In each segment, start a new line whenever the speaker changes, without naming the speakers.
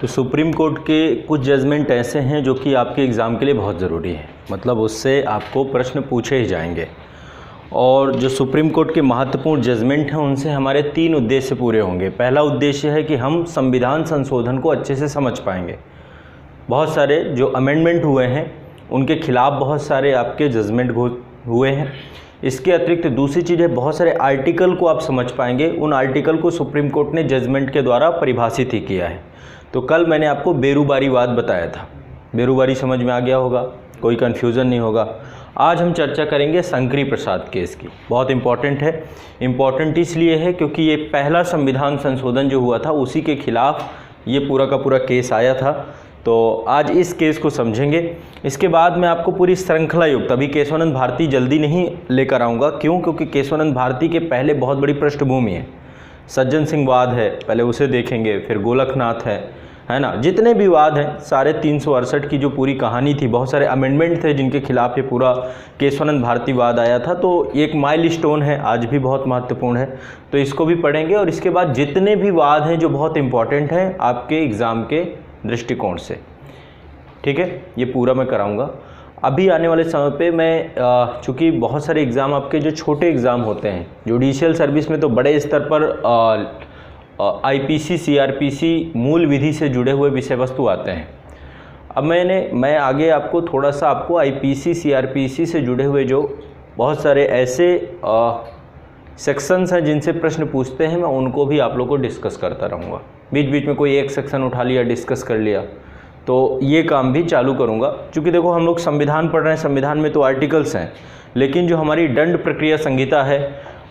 तो supreme court के कुछ जजमेंट ऐसे हैं जो कि आपके एग्ज़ाम के लिए बहुत ज़रूरी है, मतलब उससे आपको प्रश्न पूछे ही जाएंगे। और जो सुप्रीम कोर्ट के महत्वपूर्ण जजमेंट हैं उनसे हमारे 3 उद्देश्य पूरे होंगे। पहला उद्देश्य है कि हम संविधान संशोधन को अच्छे से समझ पाएंगे। बहुत सारे जो अमेंडमेंट हुए हैं उनके खिलाफ बहुत सारे आपके जजमेंट हुए हैं। इसके अतिरिक्त दूसरी चीज़ है, बहुत सारे आर्टिकल को आप समझ पाएंगे। उन आर्टिकल को सुप्रीम कोर्ट ने जजमेंट के द्वारा परिभाषित ही किया है। तो कल मैंने आपको बेरोबारीवाद बताया था, बेरोबारी समझ में आ गया होगा, कोई कन्फ्यूज़न नहीं होगा। आज हम चर्चा करेंगे शंकरी प्रसाद केस की। बहुत इम्पॉर्टेंट है। इम्पॉर्टेंट इसलिए है क्योंकि ये पहला संविधान संशोधन जो हुआ था उसी के खिलाफ ये पूरा का पूरा केस आया था। तो आज इस केस को समझेंगे। इसके बाद मैं आपको पूरी श्रृंखला युक्त, अभी केशवानंद भारती जल्दी नहीं लेकर आऊँगा। क्यों? क्योंककि केशवानंद भारती के पहले बहुत बड़ी पृष्ठभूमि है। सज्जन सिंह वाद है, पहले उसे देखेंगे, फिर गोलकनाथ है ना। जितने भी वाद हैं सारे 368 की जो पूरी कहानी थी, बहुत सारे अमेंडमेंट थे जिनके खिलाफ ये पूरा केशवानंद भारती वाद आया था। तो एक माइलस्टोन है, आज भी बहुत महत्वपूर्ण है, तो इसको भी पढ़ेंगे। और इसके बाद जितने भी वाद हैं जो बहुत इंपॉर्टेंट हैं आपके एग्ज़ाम के दृष्टिकोण से, ठीक है, ये पूरा मैं कराऊंगा। अभी आने वाले समय पे मैं चूँकि बहुत सारे एग्ज़ाम आपके जो छोटे एग्ज़ाम होते हैं जुडिशियल सर्विस में, तो बड़े स्तर पर आईपीसी सीआरपीसी मूल विधि से जुड़े हुए विषय वस्तु आते हैं। अब मैं आगे आपको थोड़ा सा आपको आईपीसी सीआरपीसी से जुड़े हुए जो बहुत सारे ऐसे सेक्शंस हैं जिनसे प्रश्न पूछते हैं, मैं उनको भी आप लोग को डिस्कस करता रहूँगा। बीच बीच में कोई एक सेक्शन उठा लिया, डिस्कस कर लिया, तो ये काम भी चालू करूँगा। क्योंकि देखो हम लोग संविधान पढ़ रहे हैं, संविधान में तो आर्टिकल्स हैं, लेकिन जो हमारी दंड प्रक्रिया संहिता है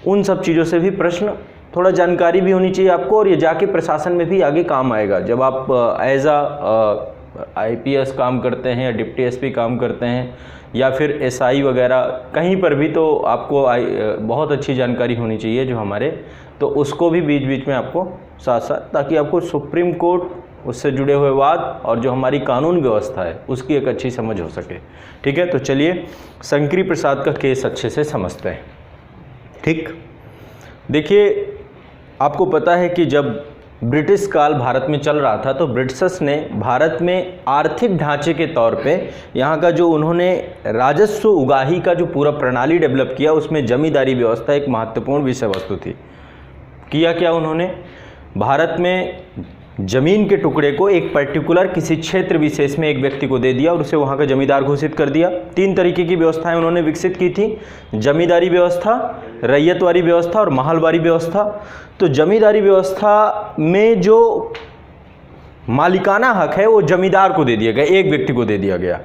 उन सब चीज़ों से भी प्रश्न, थोड़ा जानकारी भी होनी चाहिए आपको। और ये जाके प्रशासन में भी आगे काम आएगा। जब आप एज आईपीएस काम करते हैं या डिप्टी एसपी काम करते हैं या फिर एसआई वगैरह कहीं पर भी, तो आपको बहुत अच्छी जानकारी होनी चाहिए जो हमारे, तो उसको भी बीच बीच में आपको साथ साथ, ताकि आपको सुप्रीम कोर्ट उससे जुड़े हुए वाद और जो हमारी कानून व्यवस्था है उसकी एक अच्छी समझ हो सके। ठीक है, तो चलिए शंकरी प्रसाद का केस अच्छे से समझते हैं। ठीक, देखिए आपको पता है कि जब ब्रिटिश काल भारत में चल रहा था तो ब्रिटिशर्स ने भारत में आर्थिक ढांचे के तौर पे यहाँ का जो उन्होंने राजस्व उगाही का जो पूरा प्रणाली डेवलप किया, उसमें जमींदारी व्यवस्था एक महत्वपूर्ण विषय वस्तु थी। किया क्या उन्होंने, भारत में ज़मीन के टुकड़े को एक पर्टिकुलर किसी क्षेत्र विशेष में एक व्यक्ति को दे दिया और उसे वहाँ का जमींदार घोषित कर दिया। 3 तरीके की व्यवस्थाएं उन्होंने विकसित की थी, जमींदारी व्यवस्था, रैयतवारी व्यवस्था और महलवारी व्यवस्था। तो जमींदारी व्यवस्था में जो मालिकाना हक है वो जमींदार को दे दिया गया, एक व्यक्ति को दे दिया गया।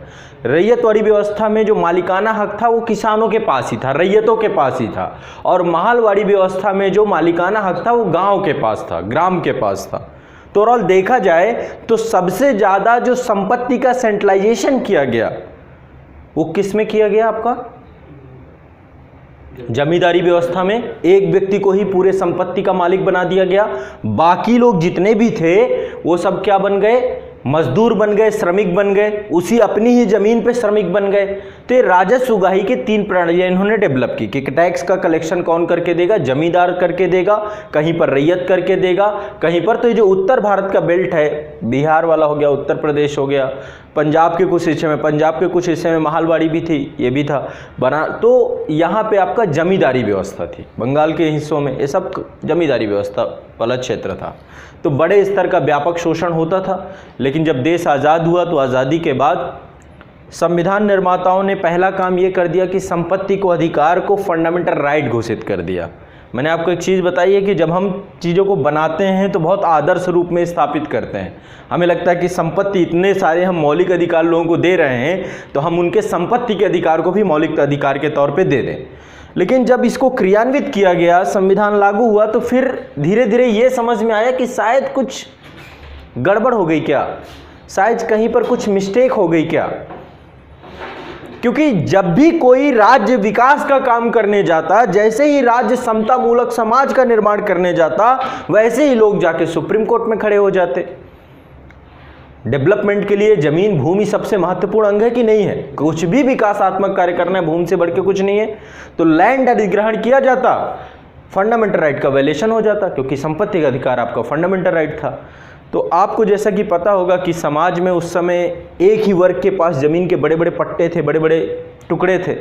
रैयतवारी व्यवस्था में जो मालिकाना हक था वो किसानों के पास ही था, रैयतों के पास ही था। और महलवारी व्यवस्था में जो मालिकाना हक था वो गाँव के पास था, ग्राम के पास था। तो ओवरऑल देखा जाए तो सबसे ज़्यादा जो संपत्ति का सेंट्रलाइजेशन किया गया वो किस में किया गया, आपका जमींदारी व्यवस्था में। एक व्यक्ति को ही पूरे संपत्ति का मालिक बना दिया गया, बाकी लोग जितने भी थे वो सब क्या बन गए, मजदूर बन गए, श्रमिक बन गए, उसी अपनी ही जमीन पे श्रमिक बन गए। तो ये राजस्व उगाही के 3 प्रणालियां इन्होंने डेवलप की कि टैक्स का कलेक्शन कौन करके देगा, जमींदार करके देगा, कहीं पर रैयत करके देगा, कहीं पर। तो ये जो उत्तर भारत का बेल्ट है, बिहार वाला हो गया, उत्तर प्रदेश हो गया, पंजाब के कुछ हिस्से में, पंजाब के कुछ हिस्से में महलवाड़ी भी थी, ये भी था बना। तो यहाँ पे आपका जमींदारी व्यवस्था थी, बंगाल के हिस्सों में ये सब जमींदारी व्यवस्था वाला क्षेत्र था। तो बड़े स्तर का व्यापक शोषण होता था। लेकिन जब देश आज़ाद हुआ तो आज़ादी के बाद संविधान निर्माताओं ने पहला काम ये कर दिया कि संपत्ति को, अधिकार को फंडामेंटल राइट घोषित कर दिया। मैंने आपको एक चीज़ बताई है कि जब हम चीज़ों को बनाते हैं तो बहुत आदर्श रूप में स्थापित करते हैं। हमें लगता है कि संपत्ति इतने सारे हम मौलिक अधिकार लोगों को दे रहे हैं तो हम उनके संपत्ति के अधिकार को भी मौलिक अधिकार के तौर पे दे दें। लेकिन जब इसको क्रियान्वित किया गया, संविधान लागू हुआ, तो फिर धीरे धीरे ये समझ में आया कि शायद कुछ गड़बड़ हो गई क्या, शायद कहीं पर कुछ मिस्टेक हो गई क्या। क्योंकि जब भी कोई राज्य विकास का काम करने जाता, जैसे ही राज्य समता मूलक समाज का निर्माण करने जाता, वैसे ही लोग जाके सुप्रीम कोर्ट में खड़े हो जाते। डेवलपमेंट के लिए जमीन, भूमि सबसे महत्वपूर्ण अंग है कि नहीं है? कुछ भी विकासात्मक कार्य करना है, भूमि से बढ़ के कुछ नहीं है। तो लैंड अधिग्रहण किया जाता, फंडामेंटल राइट का वायलेशन हो जाता, क्योंकि संपत्ति का अधिकार आपका फंडामेंटल राइट था। तो आपको जैसा कि पता होगा कि समाज में उस समय एक ही वर्ग के पास ज़मीन के बड़े बड़े पट्टे थे, बड़े बड़े टुकड़े थे।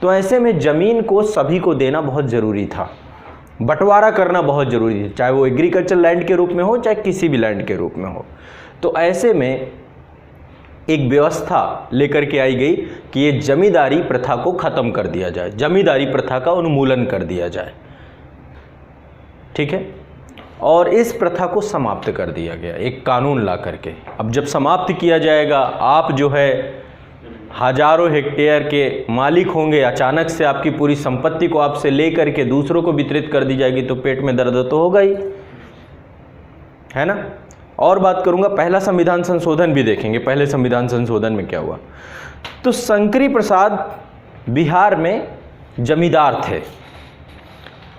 तो ऐसे में ज़मीन को सभी को देना बहुत ज़रूरी था, बंटवारा करना बहुत ज़रूरी है, चाहे वो एग्रीकल्चर लैंड के रूप में हो चाहे किसी भी लैंड के रूप में हो। तो ऐसे में एक व्यवस्था लेकर के आई गई कि ये जमींदारी प्रथा को ख़त्म कर दिया जाए, जमींदारी प्रथा का उन्मूलन कर दिया जाए, ठीक है। और इस प्रथा को समाप्त कर दिया गया एक कानून ला करके। अब जब समाप्त किया जाएगा, आप जो है हजारों हेक्टेयर के मालिक होंगे, अचानक से आपकी पूरी संपत्ति को आपसे ले करके दूसरों को वितरित कर दी जाएगी, तो पेट में दर्द तो होगा ही, है ना। और बात करूंगा, पहला संविधान संशोधन भी देखेंगे, पहले संविधान संशोधन में क्या हुआ। तो शंकरी प्रसाद बिहार में जमींदार थे।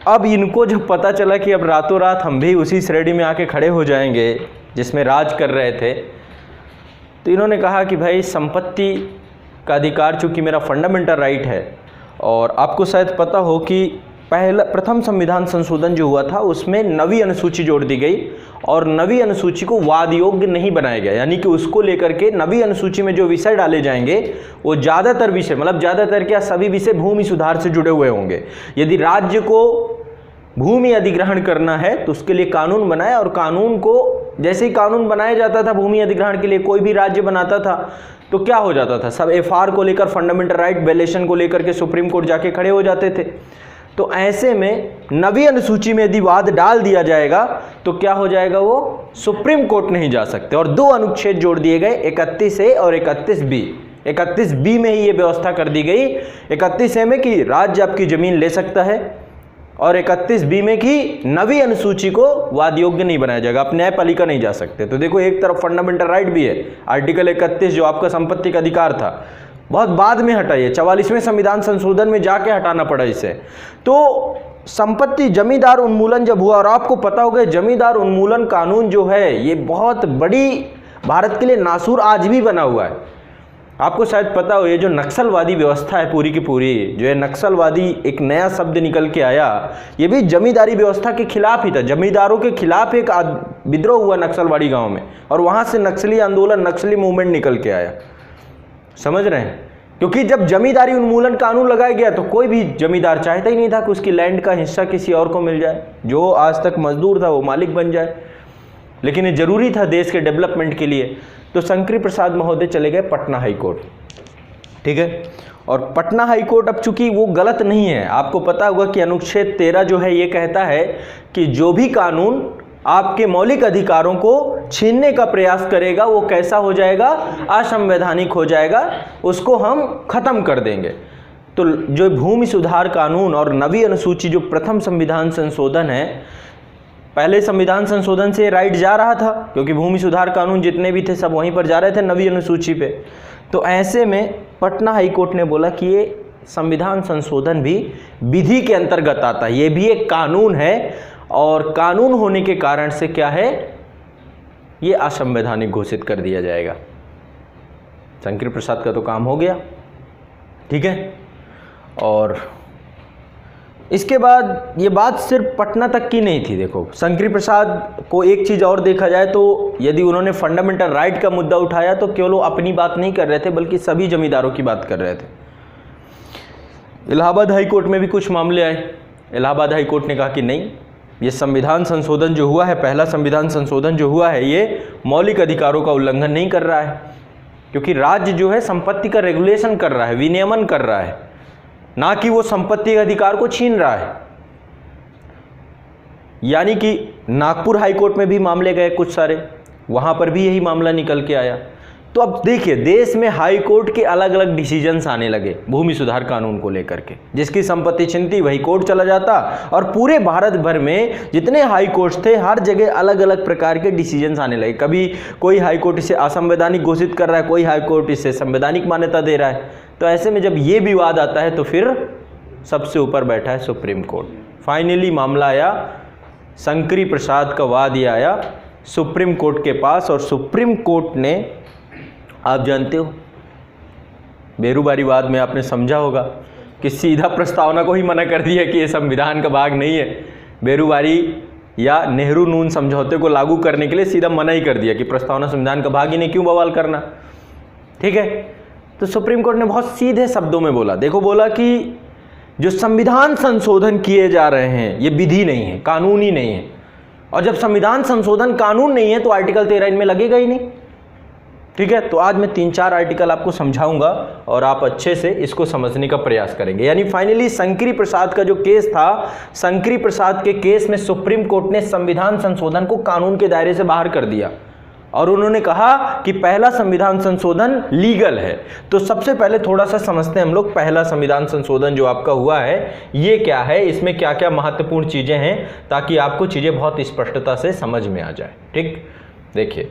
अब इनको जब पता चला कि अब रातों रात हम भी उसी श्रेणी में आके खड़े हो जाएंगे जिसमें राज कर रहे थे, तो इन्होंने कहा कि भाई संपत्ति का अधिकार चूँकि मेरा फंडामेंटल राइट है, और आपको शायद पता हो कि प्रथम संविधान संशोधन जो हुआ था उसमें 9वीं अनुसूची जोड़ दी गई, और 9वीं अनुसूची को वाद योग्य नहीं बनाया गया, यानी कि उसको लेकर के 9वीं अनुसूची में जो विषय डाले जाएंगे वो ज़्यादातर विषय, मतलब ज़्यादातर क्या, सभी विषय भूमि सुधार से जुड़े हुए होंगे। यदि राज्य को भूमि अधिग्रहण करना है तो उसके लिए कानून बनाया, और कानून को जैसे ही कानून बनाया जाता था भूमि अधिग्रहण के लिए, कोई भी राज्य बनाता था तो क्या हो जाता था, सब FR को लेकर, फंडामेंटल राइट वायलेशन को लेकर के सुप्रीम कोर्ट जाके खड़े हो जाते थे। तो ऐसे में 9वीं अनुसूची में यदि वाद डाल दिया जाएगा तो क्या हो जाएगा, वो सुप्रीम कोर्ट नहीं जा सकते। और 2 अनुच्छेद जोड़ दिए गए, 31A और 31B। 31B में ही ये व्यवस्था कर दी गई, 31A में कि राज्य आपकी जमीन ले सकता है, और 31B में कि 9वीं अनुसूची को वाद योग्य नहीं बनाया जाएगा, आप न्यायपालिका नहीं जा सकते। तो देखो, एक तरफ फंडामेंटल राइट भी है, आर्टिकल 31 जो आपका संपत्ति का अधिकार था, बहुत बाद में हटाइए, 44वें संविधान संशोधन में जाके हटाना पड़ा इसे। तो संपत्ति जमींदार उन्मूलन जब हुआ, और आपको पता होगा जमींदार उन्मूलन कानून जो है ये बहुत बड़ी भारत के लिए नासूर आज भी बना हुआ है। आपको शायद पता हो, ये जो नक्सलवादी व्यवस्था है पूरी की पूरी, जो है नक्सलवादी एक नया शब्द निकल के आया, ये भी जमींदारी व्यवस्था के खिलाफ ही था। जमींदारों के खिलाफ एक विद्रोह हुआ नक्सलवाड़ी गांव में, और वहां से नक्सली आंदोलन, नक्सली मूवमेंट निकल के आया, समझ रहे हैं। क्योंकि जब जमींदारी उन्मूलन कानून लगाया गया तो कोई भी जमींदार चाहता ही नहीं था कि उसकी लैंड का हिस्सा किसी और को मिल जाए, जो आज तक मजदूर था वो मालिक बन जाए, लेकिन ये जरूरी था देश के डेवलपमेंट के लिए। तो शंकरी प्रसाद महोदय चले गए पटना हाई कोर्ट, ठीक है। और पटना हाई कोर्ट अब चूंकि वो गलत नहीं है, आपको पता होगा कि अनुच्छेद 13 जो है ये कहता है कि जो भी कानून आपके मौलिक अधिकारों को छीनने का प्रयास करेगा वो कैसा हो जाएगा, असंवैधानिक हो जाएगा, उसको हम खत्म कर देंगे। तो जो भूमि सुधार कानून और 9वीं अनुसूची जो प्रथम संविधान संशोधन है, पहले संविधान संशोधन से राइट जा रहा था क्योंकि भूमि सुधार कानून जितने भी थे सब वहीं पर जा रहे थे 9वीं अनुसूची पे। तो ऐसे में पटना हाई कोर्ट ने बोला कि ये संविधान संशोधन भी विधि के अंतर्गत आता है, ये भी एक कानून है, और कानून होने के कारण से क्या है, ये असंवैधानिक घोषित कर दिया जाएगा। शंकरी प्रसाद का तो काम हो गया, ठीक है। और इसके बाद ये बात सिर्फ पटना तक की नहीं थी। देखो, शंकरी प्रसाद को एक चीज़ और देखा जाए तो यदि उन्होंने फंडामेंटल राइट का मुद्दा उठाया तो केवल वो अपनी बात नहीं कर रहे थे बल्कि सभी जमींदारों की बात कर रहे थे। इलाहाबाद हाई कोर्ट में भी कुछ मामले आए। इलाहाबाद हाई कोर्ट ने कहा कि नहीं, ये संविधान संशोधन जो हुआ है, पहला संविधान संशोधन जो हुआ है, ये मौलिक अधिकारों का उल्लंघन नहीं कर रहा है, क्योंकि राज्य जो है संपत्ति का रेगुलेशन कर रहा है, विनियमन कर रहा है, ना कि वो संपत्ति के अधिकार को छीन रहा है। यानी कि नागपुर हाई कोर्ट में भी मामले गए कुछ सारे, वहां पर भी यही मामला निकल के आया। तो अब देखिए, देश में हाई कोर्ट के अलग अलग डिसीजंस आने लगे भूमि सुधार कानून को लेकर के। जिसकी संपत्ति छिनती वही कोर्ट चला जाता, और पूरे भारत भर में जितने हाई कोर्ट्स थे हर जगह अलग अलग प्रकार के डिसीजंस आने लगे। कभी कोई हाई कोर्ट इसे असंवैधानिक घोषित कर रहा है, कोई हाई कोर्ट इसे संवैधानिक मान्यता दे रहा है। तो ऐसे में जब ये विवाद आता है तो फिर सबसे ऊपर बैठा है सुप्रीम कोर्ट। फाइनली मामला आया, शंकरी प्रसाद का वाद ये आया सुप्रीम कोर्ट के पास, और सुप्रीम कोर्ट ने, आप जानते हो बेरूबारी वाद में आपने समझा होगा कि सीधा प्रस्तावना को ही मना कर दिया कि ये संविधान का भाग नहीं है। बेरूबारी या नेहरू नून समझौते को लागू करने के लिए सीधा मना ही कर दिया कि प्रस्तावना संविधान का भाग ही नहीं, क्यों बवाल करना। ठीक है, तो सुप्रीम कोर्ट ने बहुत सीधे शब्दों में बोला, देखो बोला कि जो संविधान संशोधन किए जा रहे हैं ये विधि नहीं है, कानून ही नहीं है, और जब संविधान संशोधन कानून नहीं है तो आर्टिकल 13 इनमें लगेगा ही नहीं। ठीक है, तो आज मैं 3-4 आर्टिकल आपको समझाऊंगा और आप अच्छे से इसको समझने का प्रयास करेंगे। यानी फाइनली शंकरी प्रसाद का जो केस था, शंकरी प्रसाद के केस में सुप्रीम कोर्ट ने संविधान संशोधन को कानून के दायरे से बाहर कर दिया और उन्होंने कहा कि पहला संविधान संशोधन लीगल है। तो सबसे पहले थोड़ा सा समझते हैं हम लोग, पहला संविधान संशोधन जो आपका हुआ है ये क्या है, इसमें क्या क्या महत्वपूर्ण चीजें हैं, ताकि आपको चीजें बहुत स्पष्टता से समझ में आ जाए। ठीक, देखिए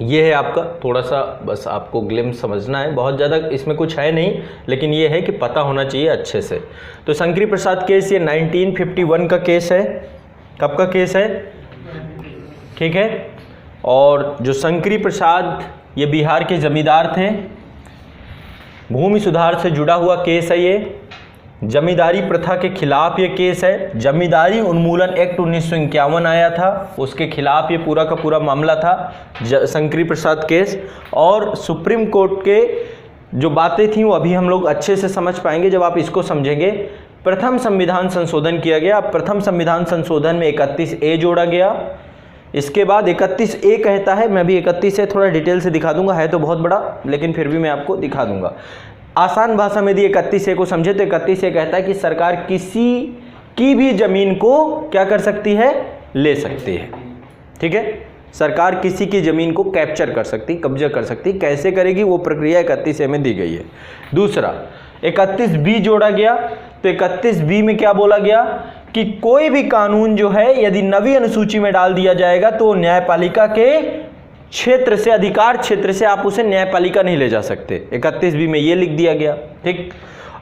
ये है आपका, थोड़ा सा बस आपको ग्लिम्स समझना है, बहुत ज़्यादा इसमें कुछ है नहीं, लेकिन ये है कि पता होना चाहिए अच्छे से। तो शंकरी प्रसाद केस ये 1951 का केस है। कब का केस है? ठीक है, और जो शंकरी प्रसाद ये बिहार के जमींदार थे, भूमि सुधार से जुड़ा हुआ केस है ये, जमींदारी प्रथा के खिलाफ ये केस है। जमींदारी उन्मूलन एक्ट 1951 आया था, उसके खिलाफ ये पूरा का पूरा मामला था, शंकरी प्रसाद केस। और सुप्रीम कोर्ट के जो बातें थी वो अभी हम लोग अच्छे से समझ पाएंगे जब आप इसको समझेंगे। प्रथम संविधान संशोधन किया गया, प्रथम संविधान संशोधन में 31A जोड़ा गया। इसके बाद 31A कहता है, मैं भी 31A थोड़ा डिटेल से दिखा दूंगा, है तो बहुत बड़ा लेकिन फिर भी मैं आपको दिखा दूंगा। आसान भाषा में यदि 31A को समझे तो 31A कहता है कि सरकार किसी की भी जमीन को क्या कर सकती है? ले सकती है। ठीक है, सरकार किसी की जमीन को कैप्चर कर सकती, कब्जा कर सकती, कैसे करेगी वो प्रक्रिया 31A में दी गई है। दूसरा 31B जोड़ा गया, तो 31B में क्या बोला गया कि कोई भी कानून जो है यदि नवी अनुसूची में डाल दिया जाएगा तो न्यायपालिका के क्षेत्र से, अधिकार क्षेत्र से आप उसे न्यायपालिका नहीं ले जा सकते। 31B में ये लिख दिया गया। ठीक,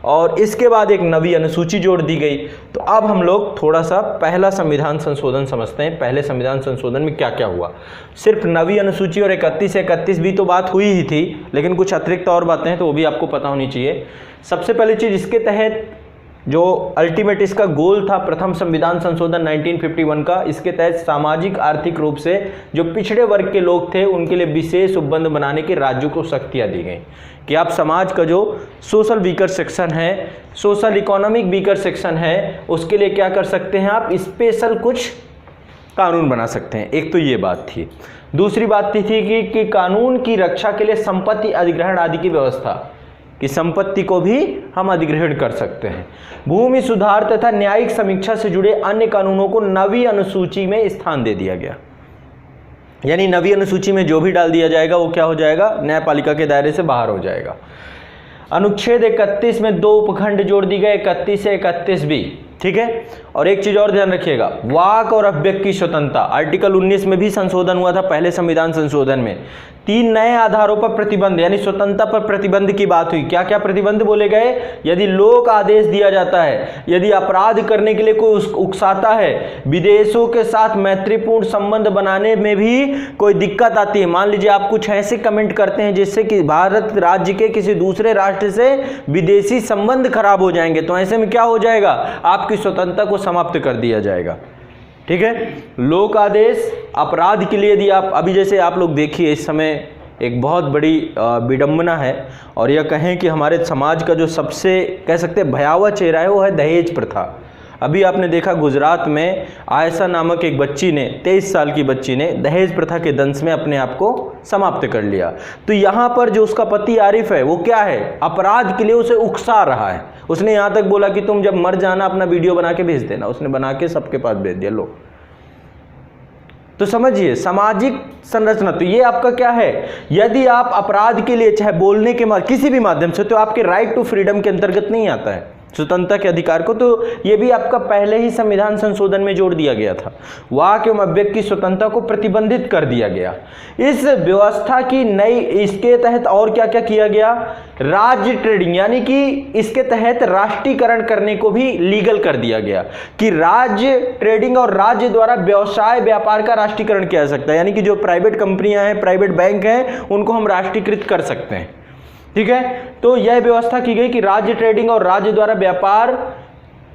और इसके बाद एक नवी अनुसूची जोड़ दी गई। तो अब हम लोग थोड़ा सा पहला संविधान संशोधन समझते हैं। पहले संविधान संशोधन में क्या क्या हुआ। सिर्फ नवी अनुसूची और 31B तो बात हुई ही थी, लेकिन कुछ अतिरिक्त और बातें हैं तो वो भी आपको पता होनी चाहिए। सबसे पहली चीज, इसके तहत जो अल्टीमेट इसका गोल था प्रथम संविधान संशोधन 1951 का, इसके तहत सामाजिक आर्थिक रूप से जो पिछड़े वर्ग के लोग थे उनके लिए विशेष उपबंध बनाने के राज्यों को शक्तियां दी गई कि आप समाज का जो सोशल वीकर सेक्शन है, सोशल इकोनॉमिक वीकर सेक्शन है, उसके लिए क्या कर सकते हैं आप? स्पेशल कुछ कानून बना सकते हैं। एक तो ये बात थी। दूसरी बात थी कि कानून की रक्षा के लिए संपत्ति अधिग्रहण आदि की व्यवस्था, कि संपत्ति को भी हम अधिग्रहण कर सकते हैं। भूमि सुधार तथा न्यायिक समीक्षा से जुड़े अन्य कानूनों को नवी अनुसूची में स्थान दे दिया गया। यानी नवी अनुसूची में जो भी डाल दिया जाएगा वो क्या हो जाएगा? न्यायपालिका के दायरे से बाहर हो जाएगा। अनुच्छेद 31 में 2 उपखंड जोड़ दी गए, 31 से 31B। ठीक है, और एक चीज और ध्यान रखिएगा, वाक और अभिव्यक्ति की स्वतंत्रता। आर्टिकल 19 में भी संशोधन हुआ था पहले संविधान संशोधन में। 3 नए आधारों पर प्रतिबंध, यानी स्वतंत्रता पर प्रतिबंध की बात हुई। क्या क्या प्रतिबंध बोले गए? यदि लोक आदेश दिया जाता है, यदि अपराध करने के लिए कोई उकसाता है, विदेशों के साथ मैत्रीपूर्ण संबंध बनाने में भी कोई दिक्कत आती है, मान लीजिए आप कुछ ऐसे कमेंट करते हैं जिससे कि भारत राज्य के किसी दूसरे राष्ट्र से विदेशी संबंध खराब हो जाएंगे, तो ऐसे में क्या हो जाएगा? आपकी स्वतंत्रता को समाप्त कर दिया जाएगा। ठीक है, लोक आदेश अपराध के लिए यदि आप, अभी जैसे आप लोग देखिए इस समय एक बहुत बड़ी विडंबना है, और यह कहें कि हमारे समाज का जो सबसे कह सकते हैं भयावह चेहरा है वो है दहेज प्रथा। अभी आपने देखा गुजरात में आयशा नामक एक बच्ची ने, 23 साल की बच्ची ने दहेज प्रथा के दंश में अपने आप को समाप्त कर लिया। तो यहाँ पर जो उसका पति आरिफ है वो क्या है? अपराध के लिए उसे उकसा रहा है। उसने यहाँ तक बोला कि तुम जब मर जाना अपना वीडियो बना के भेज देना। उसने बना के सबके पास भेज दिया। लो, तो समझिए सामाजिक संरचना। तो ये आपका क्या है? यदि आप अपराध के लिए चाहे बोलने के किसी भी माध्यम से, तो आपके राइट टू फ्रीडम के अंतर्गत नहीं आता है, स्वतंत्रता के अधिकार को। तो ये भी आपका पहले ही संविधान संशोधन में जोड़ दिया गया था। वाक एवं अभिव्यक्ति की स्वतंत्रता को प्रतिबंधित कर दिया गया। इस व्यवस्था की नई, इसके तहत और क्या क्या किया गया? राज्य ट्रेडिंग, यानी कि इसके तहत राष्ट्रीयकरण करने को भी लीगल कर दिया गया कि राज्य ट्रेडिंग और राज्य द्वारा व्यवसाय व्यापार का राष्ट्रीयकरण किया जा सकता है। यानी कि जो प्राइवेट कंपनियां हैं, प्राइवेट बैंक हैं, उनको हम राष्ट्रीयकृत कर सकते हैं। ठीक है, तो यह व्यवस्था की गई कि राज्य ट्रेडिंग और राज्य द्वारा व्यापार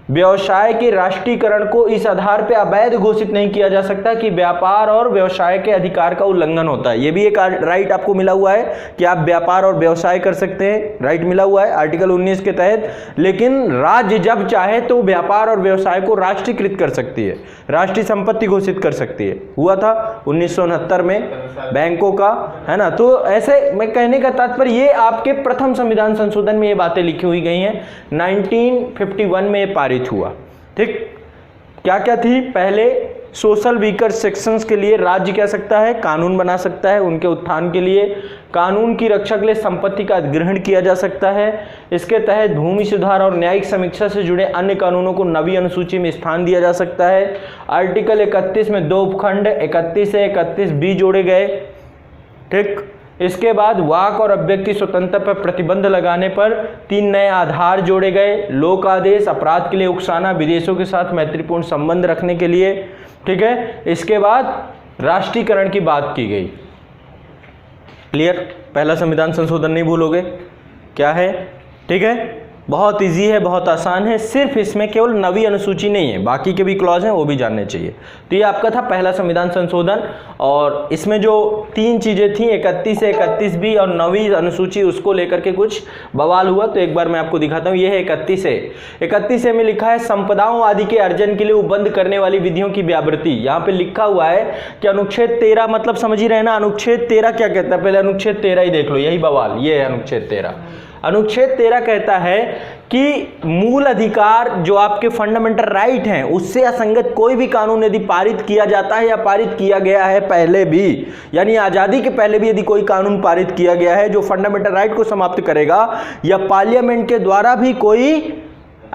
व्यवसाय के राष्ट्रीयकरण को इस आधार पे अवैध घोषित नहीं किया जा सकता कि व्यापार और व्यवसाय के अधिकार का उल्लंघन होता है। ये भी एक राइट आपको मिला हुआ है कि आप व्यापार और व्यवसाय कर सकते हैं, राइट मिला हुआ है आर्टिकल 19 के तहत। लेकिन राज्य जब चाहे तो व्यापार और व्यवसाय को राष्ट्रीयकृत कर सकती है, राष्ट्रीय संपत्ति घोषित कर सकती है। हुआ था 1969 में बैंकों का, है ना। तो ऐसे मैं कहने का तात्पर्य ये आपके प्रथम संविधान संशोधन में ये बातें लिखी हुई गई हैं। 1951 में ये पारित हुआ। ठीक, क्या क्या थी? पहले सोशल वीकर सेक्शंस के लिए राज्य क्या सकता है? कानून बना सकता है उनके उत्थान के लिए। कानून की रक्षा के लिए संपत्ति का अधिग्रहण किया जा सकता है। इसके तहत भूमि सुधार और न्यायिक समीक्षा से जुड़े अन्य कानूनों को नवी अनुसूची में स्थान दिया जा सकता है। आर्टिकल 31 में 2 उपखंड 31 से 31B जोड़े गए। ठीक, इसके बाद वाक और अभिव्यक्ति स्वतंत्रता पर प्रतिबंध लगाने पर 3 नए आधार जोड़े गए। लोक आदेश, अपराध के लिए उकसाना, विदेशों के साथ मैत्रीपूर्ण संबंध रखने के लिए। ठीक है, इसके बाद राष्ट्रीयकरण की बात की गई। क्लियर? पहला संविधान संशोधन नहीं भूलोगे क्या है। ठीक है, बहुत इजी है, बहुत आसान है। सिर्फ इसमें केवल नवी अनुसूची नहीं है, बाकी के भी क्लॉज हैं वो भी जानने चाहिए। तो ये आपका था पहला संविधान संशोधन, और इसमें जो 3 चीज़ें थी 31 से 31B और नवी अनुसूची, उसको लेकर के कुछ बवाल हुआ। तो एक बार मैं आपको दिखाता हूँ। ये है 31A में लिखा है संपदाओं आदि के अर्जन के लिए उपबंध करने वाली विधियों की व्यावृत्ति। यहाँ पे लिखा हुआ है कि अनुच्छेद 13, मतलब समझ ही रहे ना, अनुच्छेद 13 क्या कहता है? पहले अनुच्छेद 13 ही देख लो, यही बवाल, ये है अनुच्छेद 13। अनुच्छेद 13 कहता है कि मूल अधिकार जो आपके फंडामेंटल राइट हैं उससे असंगत कोई भी कानून यदि पारित किया जाता है या पारित किया गया है पहले भी, यानी आज़ादी के पहले भी यदि कोई कानून पारित किया गया है जो फंडामेंटल राइट को समाप्त करेगा, या पार्लियामेंट के द्वारा भी कोई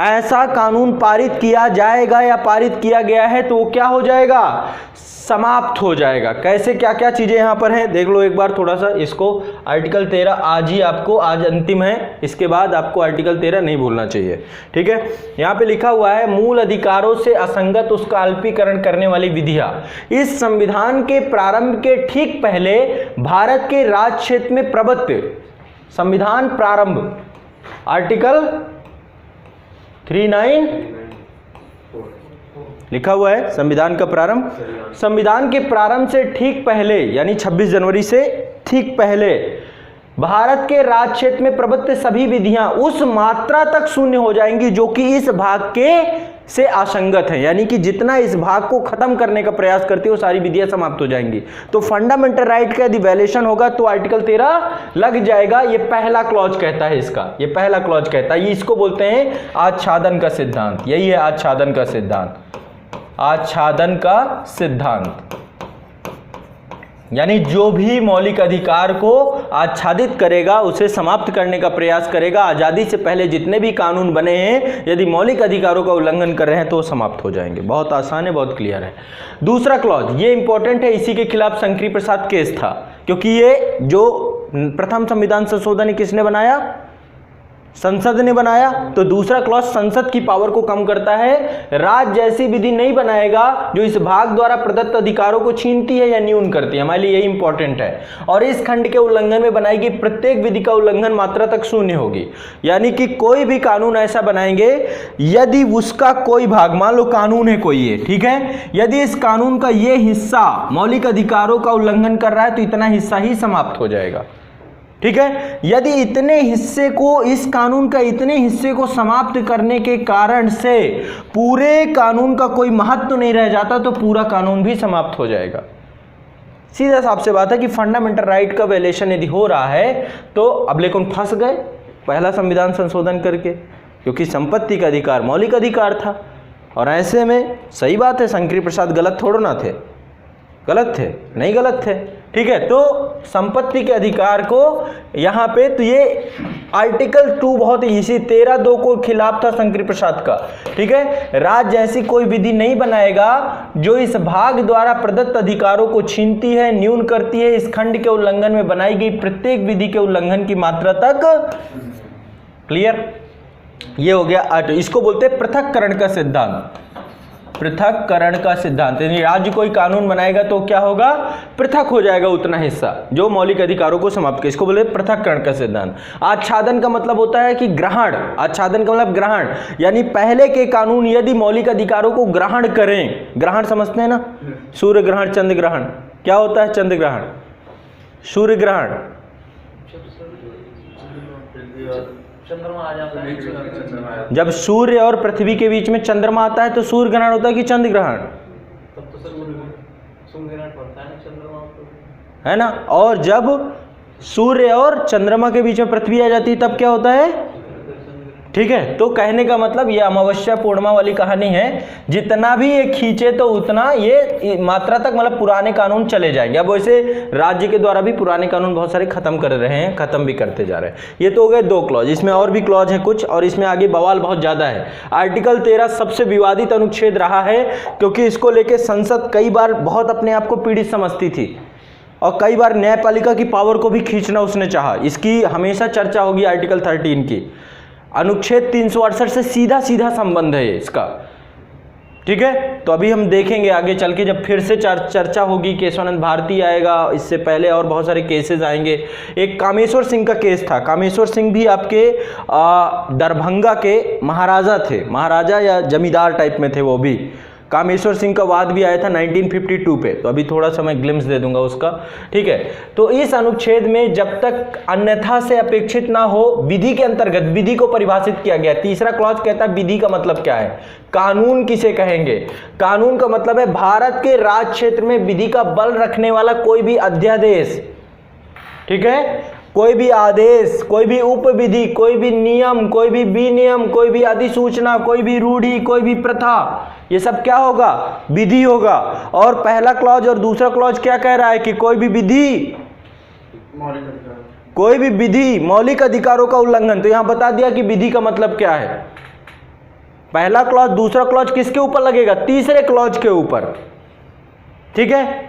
ऐसा कानून पारित किया जाएगा या पारित किया गया है, तो वो क्या हो जाएगा? समाप्त हो जाएगा। कैसे, क्या क्या चीजें यहां पर हैं देख लो एक बार थोड़ा सा इसको। आर्टिकल 13 आज ही आपको, आज अंतिम है, इसके बाद आपको आर्टिकल 13 नहीं भूलना चाहिए। ठीक है, यहां पे लिखा हुआ है मूल अधिकारों से असंगत उसका अल्पीकरण करने वाली विधियां इस संविधान के प्रारंभ के ठीक पहले भारत के राज क्षेत्र में प्रबद्ध संविधान प्रारंभ, आर्टिकल 39 लिखा हुआ है संविधान का प्रारंभ। संविधान के प्रारंभ से ठीक पहले, यानी 26 जनवरी से ठीक पहले भारत के राज क्षेत्र में प्रबद्ध सभी विधियां उस मात्रा तक शून्य हो जाएंगी जो कि इस भाग के से असंगत है, यानी कि जितना इस भाग को खत्म करने का प्रयास करती है वो सारी विधियां समाप्त हो जाएंगी। तो फंडामेंटल राइट का यदि वायलेशन होगा तो आर्टिकल 13 लग जाएगा। ये पहला क्लॉज कहता है इसका, ये पहला क्लॉज कहता है। ये इसको बोलते हैं आच्छादन का सिद्धांत। यही है आच्छादन का सिद्धांत, आच्छादन का सिद्धांत, यानी जो भी मौलिक अधिकार को आच्छादित करेगा उसे समाप्त करने का प्रयास करेगा। आजादी से पहले जितने भी कानून बने हैं यदि मौलिक अधिकारों का उल्लंघन कर रहे हैं तो वो समाप्त हो जाएंगे। बहुत आसान है, बहुत क्लियर है। दूसरा क्लॉज ये इंपॉर्टेंट है, इसी के खिलाफ शंकरी प्रसाद केस था, क्योंकि ये जो प्रथम संविधान संशोधन किसने बनाया? संसद ने बनाया। तो दूसरा क्लॉज संसद की पावर को कम करता है। राज्य ऐसी विधि नहीं बनाएगा जो इस भाग द्वारा प्रदत्त अधिकारों को छीनती है या न्यून करती है। हमारे लिए यही इंपॉर्टेंट है। और इस खंड के उल्लंघन में बनाई गई प्रत्येक विधि का उल्लंघन मात्रा तक शून्य होगी, यानी कि कोई भी कानून ऐसा बनाएंगे यदि उसका कोई भाग, मान लो कानून है कोई ये, ठीक है, यदि इस कानून का ये हिस्सा मौलिक अधिकारों का उल्लंघन कर रहा है तो इतना हिस्सा ही समाप्त हो जाएगा। ठीक है, यदि इतने हिस्से को, इस कानून का इतने हिस्से को समाप्त करने के कारण से पूरे कानून का कोई महत्व नहीं रह जाता तो पूरा कानून भी समाप्त हो जाएगा। सीधा साफ से बात है कि फंडामेंटल राइट का वायलेशन यदि हो रहा है तो अब लेकिन फंस गए पहला संविधान संशोधन करके, क्योंकि संपत्ति का अधिकार मौलिक अधिकार था। और ऐसे में सही बात है, शंकरी प्रसाद गलत थोड़ा ना थे, गलत थे नहीं, गलत थे। ठीक है, तो संपत्ति के अधिकार को यहाँ पे, तो ये आर्टिकल 2 बहुत इसी 13(2) को खिलाफ था शंकरी प्रसाद का। ठीक है, राज्य ऐसी कोई विधि नहीं बनाएगा जो इस भाग द्वारा प्रदत्त अधिकारों को छीनती है, न्यून करती है। इस खंड के उल्लंघन में बनाई गई प्रत्येक विधि के उल्लंघन की मात्रा तक। क्लियर? ये हो गया। इसको बोलते हैं पृथक्करण का सिद्धांत। पृथककरण का सिद्धांत। यानी राज्य कोई कानून बनाएगा तो क्या होगा, पृथक हो जाएगा उतना हिस्सा जो मौलिक अधिकारों को समाप्त करे, इसको बोले पृथककरण का सिद्धांत। आच्छादन का मतलब होता है कि ग्रहण, आच्छादन का मतलब ग्रहण, यानी पहले के कानून यदि मौलिक अधिकारों को ग्रहण करें, ग्रहण समझते हैं ना, सूर्य ग्रहण, चंद्र ग्रहण, क्या होता है चंद्र ग्रहण, सूर्य ग्रहण, जब सूर्य और पृथ्वी के बीच में चंद्रमा आता है तो सूर्य ग्रहण होता है कि चंद्र ग्रहण, है ना। और जब सूर्य और चंद्रमा के बीच में पृथ्वी आ जाती है तब क्या होता है, ठीक है। तो कहने का मतलब ये अमावस्या पूर्णिमा वाली कहानी है, जितना भी ये खींचे तो उतना ये मात्रा तक मतलब पुराने कानून चले जाएंगे। अब वैसे राज्य के द्वारा भी पुराने कानून बहुत सारे खत्म कर रहे हैं, खत्म भी करते जा रहे हैं। ये तो हो गए 2 क्लॉज, इसमें और भी क्लॉज है कुछ, और इसमें आगे बवाल बहुत ज्यादा है। आर्टिकल 13 सबसे विवादित अनुच्छेद रहा है, क्योंकि इसको लेके संसद कई बार बहुत अपने आप को पीड़ित समझती थी और कई बार न्यायपालिका की पावर को भी खींचना उसने चाहा। इसकी हमेशा चर्चा होगी आर्टिकल 13 की। अनुच्छेद 368 से सीधा सीधा संबंध है इसका, ठीक है। तो अभी हम देखेंगे आगे चल के जब फिर से चर्चा होगी, केशवानंद भारती आएगा, इससे पहले और बहुत सारे केसेस आएंगे। एक कामेश्वर सिंह का केस था, कामेश्वर सिंह भी आपके दरभंगा के महाराजा थे, महाराजा या जमींदार टाइप में थे वो भी। कामेश्वर सिंह का वाद भी आया था 1952 पे, तो अभी थोड़ा सा मैं ग्लिम्स दे दूंगा उसका, ठीक है। तो इस अनुच्छेद में जब तक अन्यथा से अपेक्षित ना हो, विधि के अंतर्गत विधि को परिभाषित किया गया। तीसरा क्लॉज कहता है विधि का मतलब क्या है, कानून किसे कहेंगे। कानून का मतलब है भारत के राज क्षेत्र में विधि का बल रखने वाला कोई भी अध्यादेश, ठीक है, कोई भी आदेश, कोई भी उपविधि, कोई भी नियम, कोई भी विनियम, कोई भी अधिसूचना, कोई भी रूढ़ि, कोई भी प्रथा, ये सब क्या होगा, विधि होगा। और पहला क्लॉज और दूसरा क्लॉज क्या कह रहा है कि कोई भी विधि, कोई भी विधि मौलिक अधिकारों का उल्लंघन। तो यहां बता दिया कि विधि का मतलब क्या है। पहला क्लॉज, दूसरा क्लॉज किसके ऊपर लगेगा, तीसरे क्लॉज के ऊपर, ठीक है।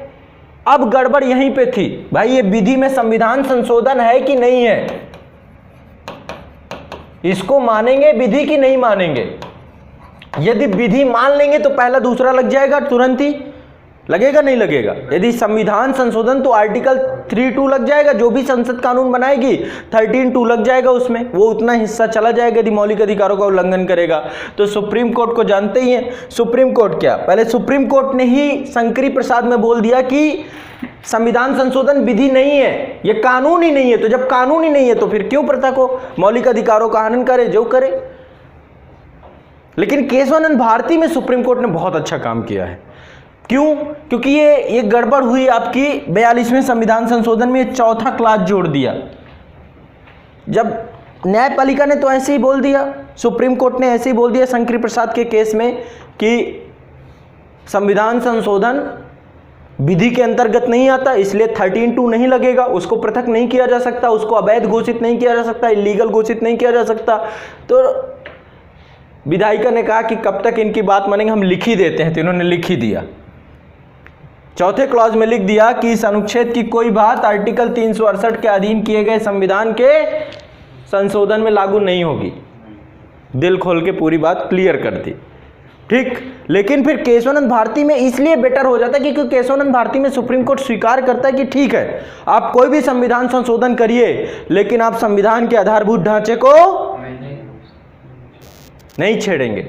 अब गड़बड़ यहीं पे थी भाई, ये विधि में संविधान संशोधन है कि नहीं है, इसको मानेंगे विधि की नहीं मानेंगे। यदि विधि मान लेंगे तो पहला दूसरा लग जाएगा, तुरंत ही लगेगा, नहीं लगेगा। यदि संविधान संशोधन तो आर्टिकल 3(2) लग जाएगा, जो भी संसद कानून बनाएगी 13(2) लग जाएगा उसमें, वो उतना हिस्सा चला जाएगा यदि मौलिक अधिकारों का उल्लंघन करेगा। तो सुप्रीम कोर्ट को जानते ही हैं, सुप्रीम कोर्ट क्या, पहले सुप्रीम कोर्ट ने ही शंकरी प्रसाद में बोल दिया कि संविधान संशोधन विधि नहीं है, ये कानून ही नहीं है। तो जब कानून ही नहीं है तो फिर क्यों प्रथा को, मौलिक अधिकारों का हनन करे, जो करे। लेकिन केशवानंद भारती में सुप्रीम कोर्ट ने बहुत अच्छा काम किया है। क्यों, क्योंकि ये गड़बड़ हुई आपकी 42वें संविधान संशोधन में, चौथा क्लॉज जोड़ दिया। जब न्यायपालिका ने तो ऐसे ही बोल दिया, सुप्रीम कोर्ट ने ऐसे ही बोल दिया शंकरी प्रसाद के केस में कि संविधान संशोधन विधि के अंतर्गत नहीं आता, इसलिए 13(2) नहीं लगेगा, उसको पृथक नहीं किया जा सकता, उसको अवैध घोषित नहीं किया जा सकता, इलीगल घोषित नहीं किया जा सकता। तो विधायिका ने कहा कि कब तक इनकी बात मानेंगे, हम लिख ही देते हैं। तो इन्होंने लिख ही दिया, चौथे क्लॉज में लिख दिया कि इस अनुच्छेद की कोई बात आर्टिकल 368 के अधीन किए गए संविधान के संशोधन में लागू नहीं होगी। दिल खोल के पूरी बात क्लियर कर दी, ठीक। लेकिन फिर केशवानंद भारती में इसलिए बेटर हो जाता है क्योंकि केशवानंद भारती में सुप्रीम कोर्ट स्वीकार करता है कि ठीक है, आप कोई भी संविधान संशोधन करिए, लेकिन आप संविधान के आधारभूत ढांचे को नहीं छेड़ेंगे।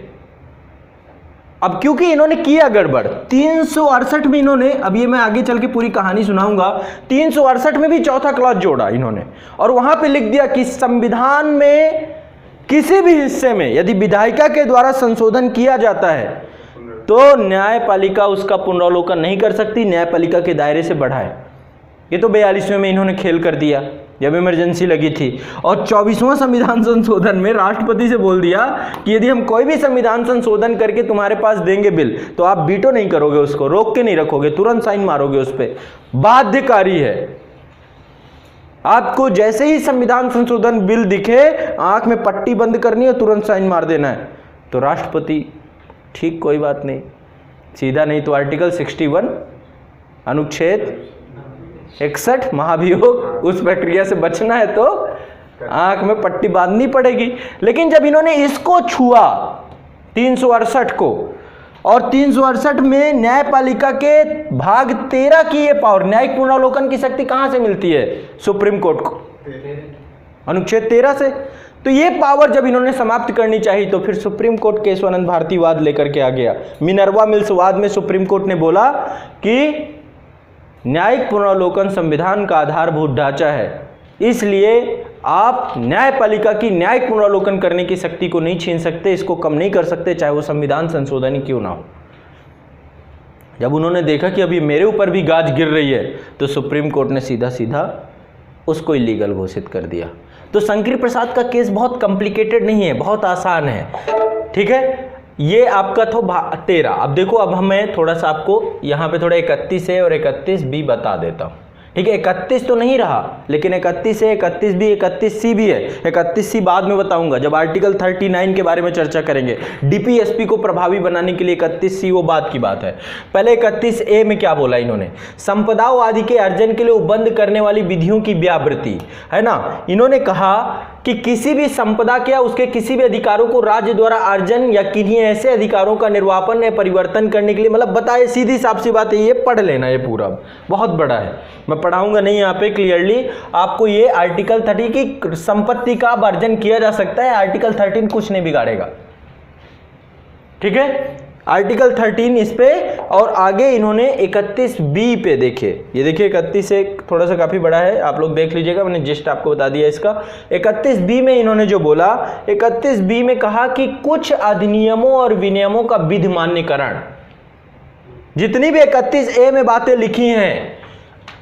अब क्योंकि इन्होंने किया गड़बड़ 368 में, इन्होंने, अब ये मैं आगे चल के पूरी कहानी सुनाऊंगा, 368 में भी चौथा क्लॉज जोड़ा इन्होंने, और वहां पे लिख दिया कि संविधान में किसी भी हिस्से में यदि विधायिका के द्वारा संशोधन किया जाता है तो न्यायपालिका उसका पुनरावलोकन नहीं कर सकती, न्यायपालिका के दायरे से बढ़ाए। ये तो 42वें में इन्होंने खेल कर दिया जब इमरजेंसी लगी थी। और 24वां संविधान संशोधन में राष्ट्रपति से बोल दिया कि यदि हम कोई भी संविधान संशोधन करके तुम्हारे पास देंगे बिल, तो आप वीटो नहीं करोगे, उसको रोक के नहीं रखोगे, तुरंत साइन मारोगे उस पर, बाध्यकारी है। आपको जैसे ही संविधान संशोधन बिल दिखे, आंख में पट्टी बंद करनी है, तुरंत साइन मार देना है। तो राष्ट्रपति, ठीक, कोई बात नहीं, सीधा नहीं तो आर्टिकल 61 अनुच्छेद 61 महाभियोग, उस प्रक्रिया से बचना है तो आंख में पट्टी बांधनी पड़ेगी। लेकिन जब इन्होंने इसको छुआ 368 को, और 368 में न्यायपालिका के भाग 13 की ये पावर, न्यायिक पुनरावलोकन की शक्ति कहां से मिलती है सुप्रीम कोर्ट को? अनुच्छेद 13 से। तो ये पावर जब इन्होंने समाप्त करनी चाहिए तो फिर सुप्रीम कोर्ट केशवानंद भारतीवाद लेकर के आ गया। मिनर्वा मिल्स वाद में सुप्रीम कोर्ट ने बोला कि न्यायिक पुनरावलोकन संविधान का आधारभूत ढांचा है, इसलिए आप न्यायपालिका की न्यायिक पुनरावलोकन करने की शक्ति को नहीं छीन सकते, इसको कम नहीं कर सकते, चाहे वो संविधान संशोधन ही क्यों ना हो। जब उन्होंने देखा कि अभी मेरे ऊपर भी गाज गिर रही है तो सुप्रीम कोर्ट ने सीधा सीधा उसको इलीगल घोषित कर दिया। तो शंकरी प्रसाद का केस बहुत कॉम्प्लिकेटेड नहीं है, बहुत आसान है, ठीक है। ये आपका तो 13। अब देखो, अब मैं थोड़ा सा आपको यहाँ पे थोड़ा 31 है और 31B बता देता हूँ, ठीक है। 31 तो नहीं रहा, लेकिन 31 है, 31B, 31C भी है। 31C बाद में बताऊंगा जब आर्टिकल 39 के बारे में चर्चा करेंगे। डीपीएसपी को प्रभावी बनाने के लिए 31C वो बात की बात है। पहले 31A में क्या बोला इन्होंने? संपदाओं आदि के अर्जन के लिए उपबंध करने वाली विधियों की व्यावृत्ति, है ना। इन्होंने कहा कि किसी भी संपदा के या उसके किसी भी अधिकारों को राज्य द्वारा अर्जन या किन्हीं ऐसे अधिकारों का निर्वापन या परिवर्तन करने के लिए, मतलब बताए सीधी साफ सी बात है, ये पढ़ लेना, ये पूरा बहुत बड़ा है, मैं पढ़ाऊंगा नहीं यहाँ पे क्लियरली आपको। ये आर्टिकल 30 की संपत्ति का अर्जन किया जा सकता है, आर्टिकल 13 कुछ नहीं बिगाड़ेगा, ठीक है। आर्टिकल 13 इस पे, और आगे इन्होंने 31B पे देखिए, ये देखिए 31 एक थोड़ा सा काफी बड़ा है, आप लोग देख लीजिएगा, मैंने जस्ट आपको बता दिया इसका। 31B में इन्होंने जो बोला, 31B में कहा कि कुछ अधिनियमों और विनियमों का विधि मान्यकरण, जितनी भी 31A में बातें लिखी हैं,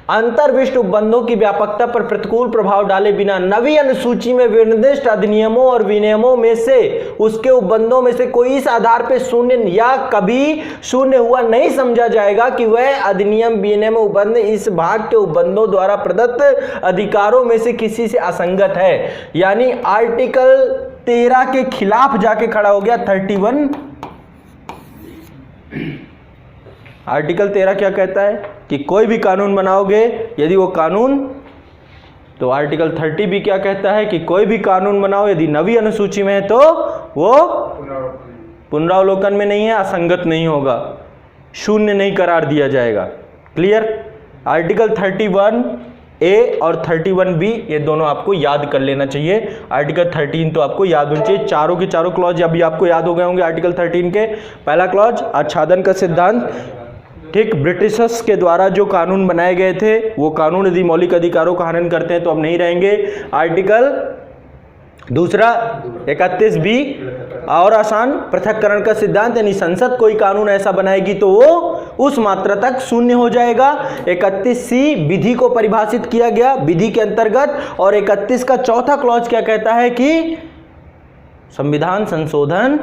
अंतर्विष्ट उपबंधों की व्यापकता पर प्रतिकूल प्रभाव डाले बिना नवी अनुसूची में विनिर्दिष्ट अधिनियमों और विनियमों में से उसके उपबंधों में से कोई इस आधार पर शून्य या कभी शून्य हुआ नहीं समझा जाएगा कि वह अधिनियम विनियम उपबंध इस भाग के उपबंधों द्वारा प्रदत्त अधिकारों में से किसी से असंगत है। यानी आर्टिकल 13 के खिलाफ जाके खड़ा हो गया 31। आर्टिकल 13 क्या कहता है कि कोई भी कानून बनाओगे, यदि वो कानून, तो आर्टिकल 30 भी क्या कहता है कि कोई भी कानून बनाओ यदि नवी अनुसूची में है तो वो पुनरावलोकन में नहीं है, असंगत नहीं होगा, शून्य नहीं करार दिया जाएगा। क्लियर? आर्टिकल 31A और 31B ये दोनों आपको याद कर लेना चाहिए। आर्टिकल 13 तो आपको याद होना चाहिए, चारों के चारों क्लॉज अभी आपको याद हो गए होंगे। आर्टिकल 13 के पहला क्लॉज आच्छादन का सिद्धांत, ठीक, ब्रिटिशर्स के द्वारा जो कानून बनाए गए थे वो कानून यदि मौलिक अधिकारों का हनन करते हैं तो अब नहीं रहेंगे। आर्टिकल दूसरा 31B और आसान पृथक्करण का सिद्धांत, यानी संसद कोई कानून ऐसा बनाएगी तो वो उस मात्रा तक शून्य हो जाएगा। 31C विधि को परिभाषित किया गया विधि के अंतर्गत, और 31 का चौथा क्लॉज क्या कहता है कि संविधान संशोधन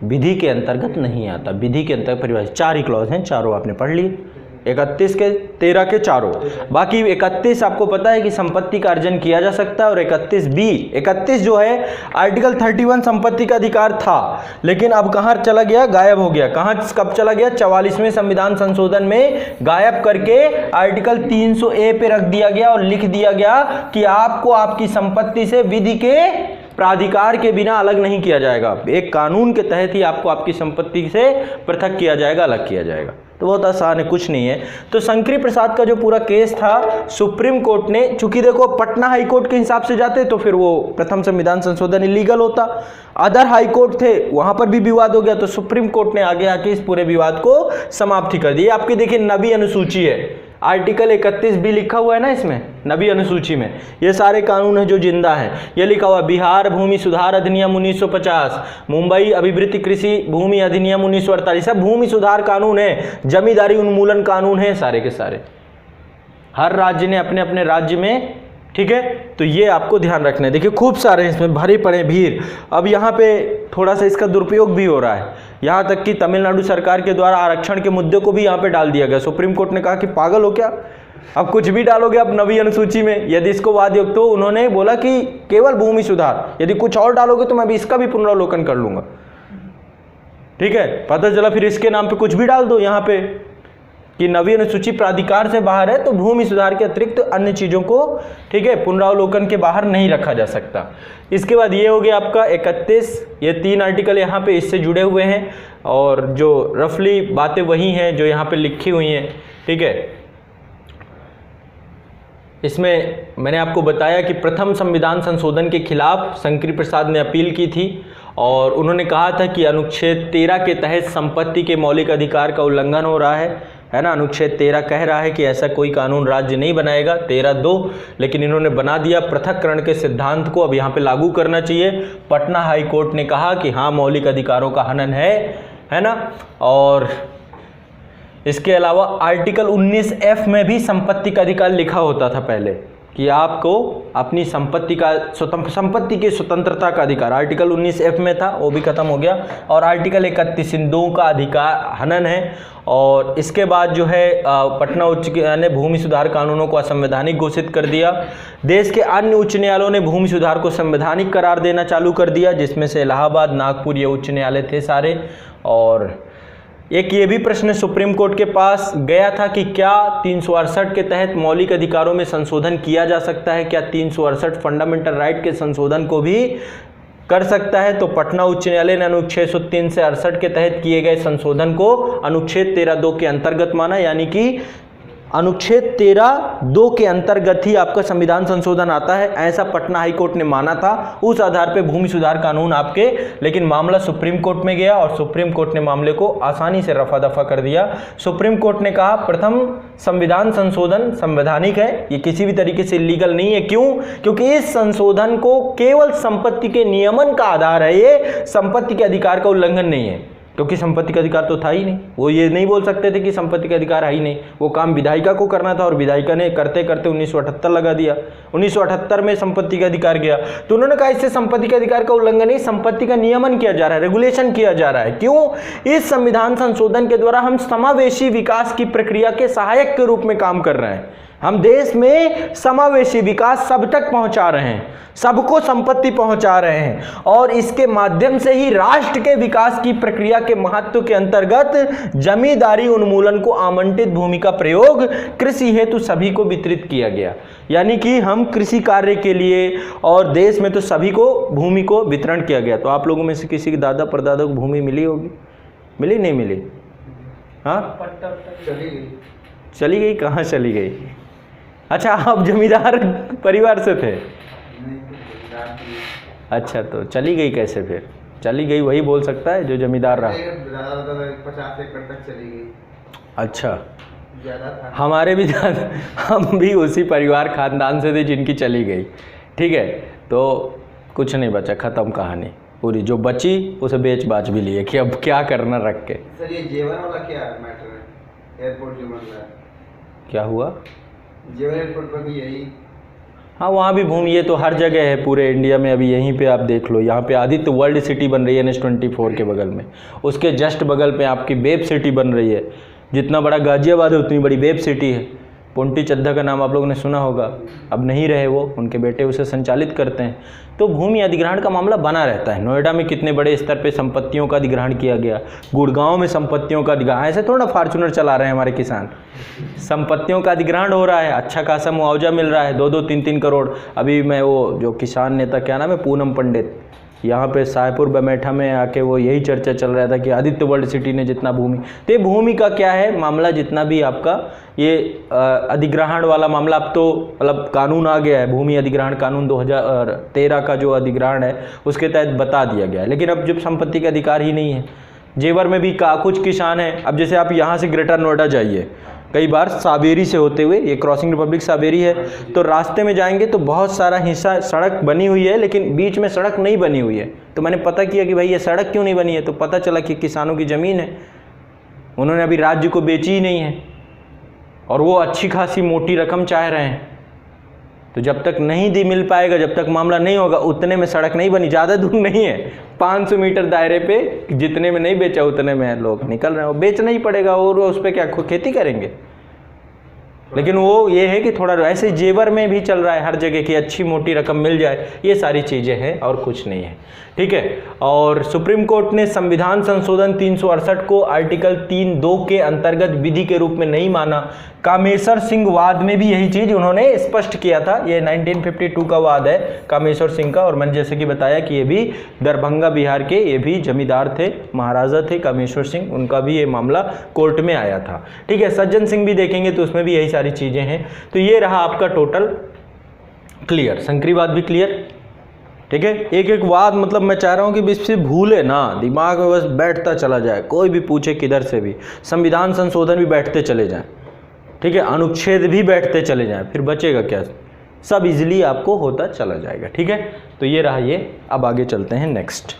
विधि के अंतर्गत नहीं आता, विधि के अंतर्गत परिभाषित। 4 ही क्लॉज हैं, चारों आपने पढ़ लिए, 31 के 13 के चारों। बाकी 31 आपको पता है कि संपत्ति का अर्जन किया जा सकता है, और 31B 31 जो है आर्टिकल 31 संपत्ति का अधिकार था, लेकिन अब कहाँ चला गया, गायब हो गया। कहाँ कब चला गया? 44वें संविधान संशोधन में गायब करके आर्टिकल 300A पे रख दिया गया और लिख दिया गया कि आपको आपकी संपत्ति से विधि के प्राधिकार के बिना अलग नहीं किया जाएगा, एक कानून के तहत ही आपको आपकी संपत्ति से पृथक किया जाएगा, अलग किया जाएगा। तो बहुत आसान है, कुछ नहीं है। तो शंकरी प्रसाद का जो पूरा केस था, सुप्रीम कोर्ट ने, चूंकि देखो पटना हाई कोर्ट के हिसाब से जाते तो फिर वो प्रथम संविधान संशोधन इलीगल होता, अदर हाई कोर्ट थे वहां पर भी विवाद हो गया, तो सुप्रीम कोर्ट ने आगे आके इस पूरे विवाद को समाप्ति कर दी। आपकी देखिए नवी अनुसूची है, आर्टिकल 31B लिखा हुआ है ना इसमें, नवी अनुसूची में ये सारे कानून है जो जिंदा है। ये लिखा हुआ बिहार भूमि सुधार अधिनियम 1950, मुंबई अभिवृत्ति कृषि भूमि अधिनियम 1948, सब भूमि सुधार कानून है, जमींदारी उन्मूलन कानून है, सारे के सारे। हर राज्य ने अपने अपने राज्य में, ठीक है, तो ये आपको ध्यान रखना है। देखिए खूब सारे हैं इसमें, भरे पड़े भीड़। अब यहाँ पे थोड़ा सा इसका दुरुपयोग भी हो रहा है, यहाँ तक कि तमिलनाडु सरकार के द्वारा आरक्षण के मुद्दे को भी यहाँ पे डाल दिया गया। सुप्रीम कोर्ट ने कहा कि पागल हो क्या, अब कुछ भी डालोगे आप नवी अनुसूची में, यदि इसको वाद युक्त तो उन्होंने बोला कि केवल भूमि सुधार, यदि कुछ और डालोगे तो मैं भी इसका भी पुनरावलोकन कर लूंगा। ठीक है, पता चला फिर इसके नाम पे कुछ भी डाल दो यहाँ पे कि नवी अनुसूची प्राधिकार से बाहर है, तो भूमि सुधार के अतिरिक्त तो अन्य चीजों को, ठीक है, पुनरावलोकन के बाहर नहीं रखा जा सकता। इसके बाद ये हो गया आपका 31, ये 3 आर्टिकल यहाँ पे इससे जुड़े हुए हैं। और जो रफली बातें वही हैं जो यहाँ पे लिखी हुई हैं, ठीक है। इसमें मैंने आपको बताया कि प्रथम संविधान संशोधन के खिलाफ शंकरी प्रसाद ने अपील की थी और उन्होंने कहा था कि अनुच्छेद 13 के तहत संपत्ति के मौलिक अधिकार का उल्लंघन हो रहा है ना। अनुच्छेद 13 कह रहा है कि ऐसा कोई कानून राज्य नहीं बनाएगा, 13(2), लेकिन इन्होंने बना दिया पृथक्करण के सिद्धांत को अब यहाँ पे लागू करना चाहिए। पटना हाई कोर्ट ने कहा कि हाँ मौलिक अधिकारों का हनन है ना। और इसके अलावा आर्टिकल 19F में भी संपत्ति का अधिकार लिखा होता था पहले कि आपको अपनी संपत्ति की स्वतंत्रता का अधिकार, आर्टिकल 19F में था, वो भी खत्म हो गया। और आर्टिकल 31 इन दो का अधिकार हनन है। और इसके बाद जो है पटना उच्च ने भूमि सुधार कानूनों को असंवैधानिक घोषित कर दिया। देश के अन्य उच्च न्यायालयों ने भूमि सुधार को संवैधानिक करार देना चालू कर दिया, जिसमें से इलाहाबाद, नागपुर ये उच्च न्यायालय थे सारे। और एक ये भी प्रश्न सुप्रीम कोर्ट के पास गया था कि क्या 368 के तहत मौलिक अधिकारों में संशोधन किया जा सकता है, क्या 368 फंडामेंटल राइट के संशोधन को भी कर सकता है। तो पटना उच्च न्यायालय ने अनुच्छेद 603 से 68 के तहत किए गए संशोधन को अनुच्छेद 13(2) के अंतर्गत माना, यानी कि अनुच्छेद 13(2) के अंतर्गत ही आपका संविधान संशोधन आता है, ऐसा पटना हाई कोर्ट ने माना था। उस आधार पे भूमि सुधार कानून आपके, लेकिन मामला सुप्रीम कोर्ट में गया और सुप्रीम कोर्ट ने मामले को आसानी से रफा दफा कर दिया। सुप्रीम कोर्ट ने कहा प्रथम संविधान संशोधन संवैधानिक है, ये किसी भी तरीके से इलीगल नहीं है। क्यों? क्योंकि इस संशोधन को केवल संपत्ति के नियमन का आधार है, ये संपत्ति के अधिकार का उल्लंघन नहीं है, क्योंकि संपत्ति का अधिकार तो था ही नहीं। वो ये नहीं बोल सकते थे कि संपत्ति का अधिकार है ही नहीं, वो काम विधायिका को करना था और विधायिका ने करते करते 1978 लगा दिया। 1978 में संपत्ति का अधिकार गया तो उन्होंने कहा इससे संपत्ति के अधिकार का उल्लंघन नहीं, संपत्ति का नियमन किया जा रहा है, रेगुलेशन किया जा रहा है। क्यों? इस संविधान संशोधन के द्वारा हम समावेशी विकास की प्रक्रिया के सहायक के रूप में काम कर रहे हैं। हम देश में समावेशी विकास सब तक पहुंचा रहे हैं, सबको संपत्ति पहुंचा रहे हैं और इसके माध्यम से ही राष्ट्र के विकास की प्रक्रिया के महत्व के अंतर्गत जमींदारी उन्मूलन को आवंटित भूमि का प्रयोग कृषि हेतु सभी को वितरित किया गया। यानी कि हम कृषि कार्य के लिए और देश में तो सभी को भूमि को वितरण किया गया। तो आप लोगों में से किसी के दादा परदादा को भूमि मिली होगी? मिली नहीं मिली? हाँ चली गई। कहाँ चली गई? अच्छा, आप जमींदार परिवार से थे? अच्छा, तो चली गई कैसे फिर? चली गई वही बोल सकता है जो जमींदार रहा।
50 एकड़ तक चली गई।
अच्छा,
ज़्यादा था।
हमारे भी हम भी उसी परिवार खानदान से थे जिनकी चली गई। ठीक है, तो कुछ नहीं बचा, ख़त्म कहानी पूरी। जो बची उसे बेच बाच भी लिए कि अब क्या करना रख के।
सर ये जेवर वाला क्या मैटर है? एयरपोर्ट जो बन रहा है
क्या हुआ?
जेवर एयरपोर्ट पर भी यही।
हाँ, वहाँ भी भूमि, ये तो हर जगह है पूरे इंडिया में। अभी यहीं पे आप देख लो, यहाँ पे आदित्य वर्ल्ड सिटी बन रही है NH24 के बगल में, उसके जस्ट बगल पे आपकी वेब सिटी बन रही है। जितना बड़ा गाजियाबाद है उतनी बड़ी वेब सिटी है। पुंटी चद्दा का नाम आप लोगों ने सुना होगा, अब नहीं रहे वो, उनके बेटे उसे संचालित करते हैं। तो भूमि अधिग्रहण का मामला बना रहता है। नोएडा में कितने बड़े स्तर पे संपत्तियों का अधिग्रहण किया गया, गुड़गांव में संपत्तियों का अधिग्रहण, ऐसे थोड़ा फॉर्चूनर चला रहे हैं हमारे किसान, संपत्तियों का अधिग्रहण हो रहा है, अच्छा खासा मुआवजा मिल रहा है, 2-2, 3-3 करोड़। अभी मैं वो जो किसान नेता क्या नाम है, पूनम पंडित, यहाँ पे साहेबपुर बमेठा में आके वो यही चर्चा चल रहा था कि आदित्य वर्ल्ड सिटी ने जितना भूमि, तो भूमि का क्या है मामला, जितना भी आपका ये अधिग्रहण वाला मामला, अब तो मतलब कानून आ गया है, भूमि अधिग्रहण कानून 2013 का जो अधिग्रहण है उसके तहत बता दिया गया है। लेकिन अब जब संपत्ति का अधिकार ही नहीं है, जेवर में भी कुछ किसान हैं। अब जैसे आप यहाँ से ग्रेटर नोएडा जाइए, कई बार सावेरी से होते हुए, ये क्रॉसिंग रिपब्लिक सावेरी है, तो रास्ते में जाएंगे तो बहुत सारा हिस्सा सड़क बनी हुई है लेकिन बीच में सड़क नहीं बनी हुई है। तो मैंने पता किया कि भाई ये सड़क क्यों नहीं बनी है, तो पता चला कि किसानों की ज़मीन है, उन्होंने अभी राज्य को बेची ही नहीं है और वो अच्छी खासी मोटी रकम चाह रहे हैं। तो जब तक नहीं मिल पाएगा, जब तक मामला नहीं होगा, उतने में सड़क नहीं बनी। ज़्यादा दूर नहीं है, 500 मीटर दायरे पे जितने में नहीं बेचा उतने में लोग निकल रहे हैं, वो बेचना ही पड़ेगा और उस पर क्या खेती करेंगे। लेकिन वो ये है कि थोड़ा ऐसे जेवर में भी चल रहा है हर जगह की अच्छी मोटी रकम मिल जाए, ये सारी चीज़ें हैं और कुछ नहीं है। ठीक है। और सुप्रीम कोर्ट ने संविधान संशोधन 368 को आर्टिकल 3(2) के अंतर्गत विधि के रूप में नहीं माना। कामेश्वर सिंह वाद में भी यही चीज़ उन्होंने स्पष्ट किया था। ये 1952 का वाद है कामेश्वर सिंह का, और मैंने जैसे कि बताया कि ये भी दरभंगा बिहार के, ये भी जमींदार थे, महाराजा थे कामेश्वर सिंह, उनका भी ये मामला कोर्ट में आया था। ठीक है। सज्जन सिंह भी देखेंगे तो उसमें भी यही सारी चीज़ें हैं। तो ये रहा आपका टोटल क्लियर, संकरीवाद भी क्लियर। ठीक है। एक एक वाद मतलब मैं चाह रहा हूँ कि इससे भूले ना, दिमाग में बस बैठता चला जाए, कोई भी पूछे किधर से भी, संविधान संशोधन भी बैठते चले जाएं। ठीक है। अनुच्छेद भी बैठते चले जाएं, फिर बचेगा क्या, सब इजीली आपको होता चला जाएगा। ठीक है। तो ये रहा ये। अब आगे चलते हैं नेक्स्ट।